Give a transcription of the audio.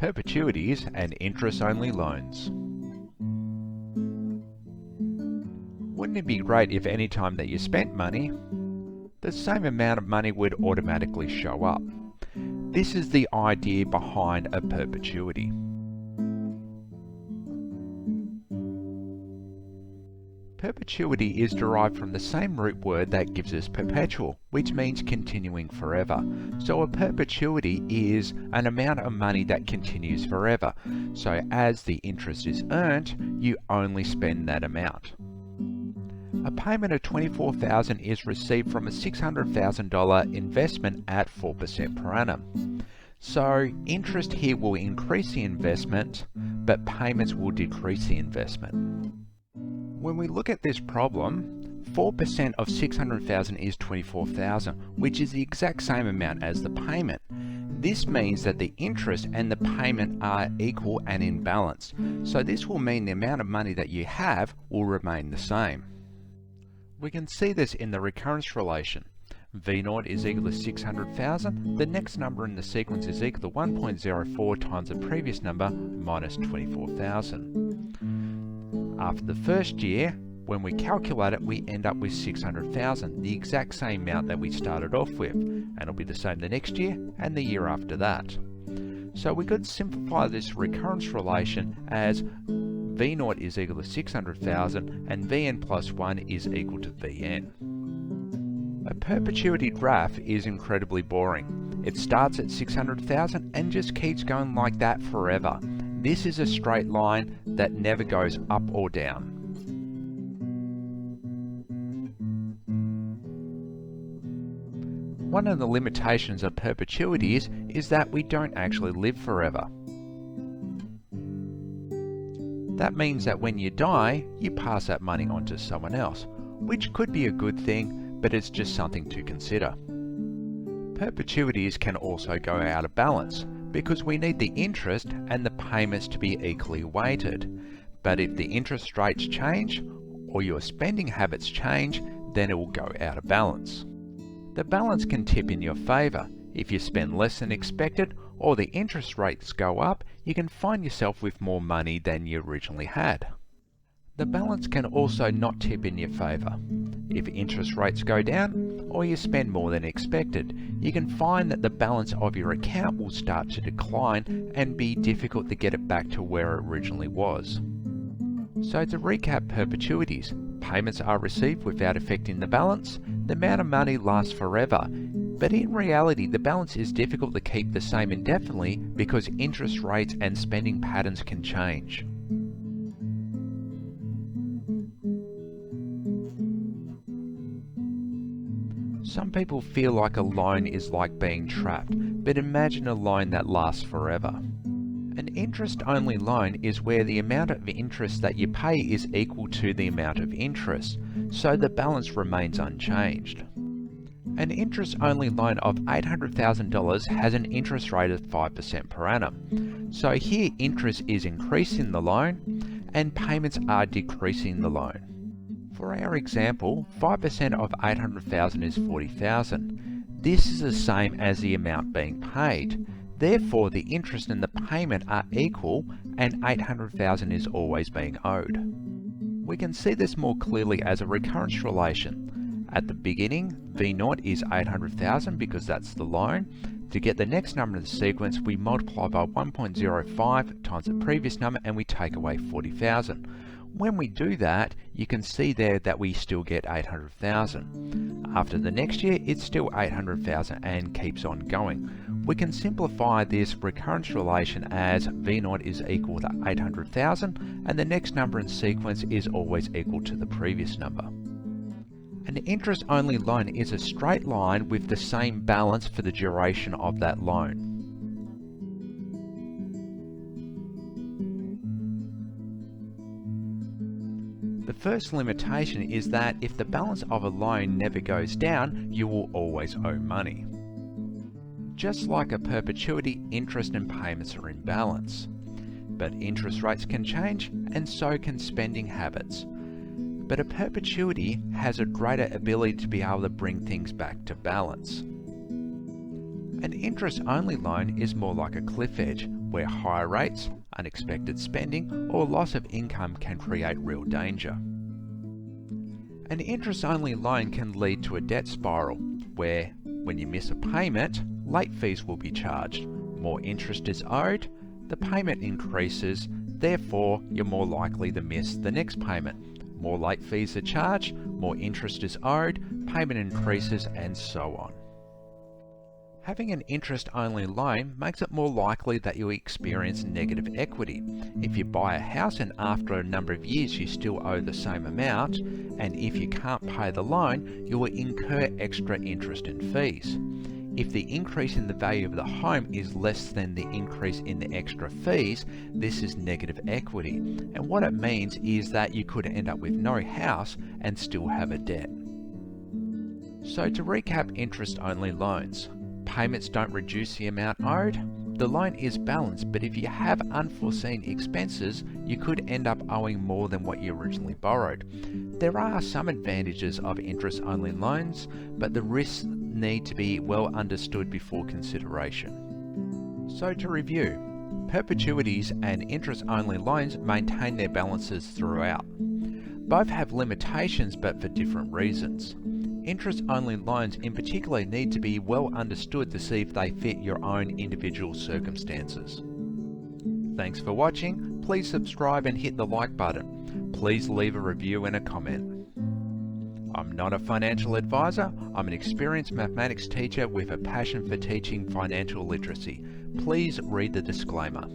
perpetuities and interest-only loans. Wouldn't it be great if any time that you spent money, the same amount of money would automatically show up? This is the idea behind a perpetuity. Perpetuity is derived from the same root word that gives us perpetual, which means continuing forever. So a perpetuity is an amount of money that continues forever. So as the interest is earned, you only spend that amount. A payment of $24,000 is received from a $600,000 investment at 4% per annum. So interest here will increase the investment, but payments will decrease the investment. When we look at this problem, 4% of $600,000 is $24,000, which is the exact same amount as the payment. This means that the interest and the payment are equal and in balance. So this will mean the amount of money that you have will remain the same. We can see this in the recurrence relation. V0 is equal to 600,000. The next number in the sequence is equal to 1.04 times the previous number minus 24,000. After the first year, when we calculate it, we end up with 600,000, the exact same amount that we started off with, and it'll be the same the next year and the year after that. So we could simplify this recurrence relation as V0 is equal to 600,000 and Vn plus 1 is equal to Vn. A perpetuity graph is incredibly boring. It starts at 600,000 and just keeps going like that forever. This is a straight line that never goes up or down. One of the limitations of perpetuities is that we don't actually live forever. That means that when you die, you pass that money on to someone else, which could be a good thing, but it's just something to consider. Perpetuities can also go out of balance, because we need the interest and the payments to be equally weighted. But if the interest rates change, or your spending habits change, then it will go out of balance. The balance can tip in your favour. If you spend less than expected, or the interest rates go up, you can find yourself with more money than you originally had. The balance can also not tip in your favour. If interest rates go down, or you spend more than expected, you can find that the balance of your account will start to decline and be difficult to get it back to where it originally was. So to recap perpetuities, payments are received without affecting the balance, the amount of money lasts forever, but in reality the balance is difficult to keep the same indefinitely because interest rates and spending patterns can change. Some people feel like a loan is like being trapped, but imagine a loan that lasts forever. An interest-only loan is where the amount of interest that you pay is equal to the amount of interest, so the balance remains unchanged. An interest-only loan of $800,000 has an interest rate of 5% per annum. So here interest is increasing the loan and payments are decreasing the loan. For our example, 5% of 800,000 is 40,000. This is the same as the amount being paid. Therefore, the interest and the payment are equal and 800,000 is always being owed. We can see this more clearly as a recurrence relation. At the beginning, V0 is 800,000 because that's the loan. To get the next number in the sequence, we multiply by 1.05 times the previous number and we take away 40,000. When we do that, you can see there that we still get 800,000. After the next year, it's still 800,000 and keeps on going. We can simplify this recurrence relation as V0 is equal to 800,000 and the next number in sequence is always equal to the previous number. An interest-only loan is a straight line with the same balance for the duration of that loan. The first limitation is that if the balance of a loan never goes down, you will always owe money. Just like a perpetuity, interest and payments are in balance. But interest rates can change, and so can spending habits. But a perpetuity has a greater ability to be able to bring things back to balance. An interest-only loan is more like a cliff edge, where higher rates, unexpected spending, or loss of income can create real danger. An interest-only loan can lead to a debt spiral, where, when you miss a payment, late fees will be charged. More interest is owed, the payment increases, therefore you're more likely to miss the next payment. More late fees are charged, more interest is owed, payment increases, and so on. Having an interest-only loan makes it more likely that you'll experience negative equity. If you buy a house and after a number of years you still owe the same amount, and if you can't pay the loan, you will incur extra interest and fees. If the increase in the value of the home is less than the increase in the extra fees, this is negative equity. And what it means is that you could end up with no house and still have a debt. So to recap interest-only loans, payments don't reduce the amount owed. The loan is balanced, but if you have unforeseen expenses, you could end up owing more than what you originally borrowed. There are some advantages of interest-only loans, but the risks need to be well understood before consideration. So to review, perpetuities and interest-only loans maintain their balances throughout. Both have limitations, but for different reasons. Interest-only loans in particular need to be well understood to see if they fit your own individual circumstances. Thanks for watching. Please subscribe and hit the like button. Please leave a review and a comment. I'm not a financial advisor. I'm an experienced mathematics teacher with a passion for teaching financial literacy. Please read the disclaimer.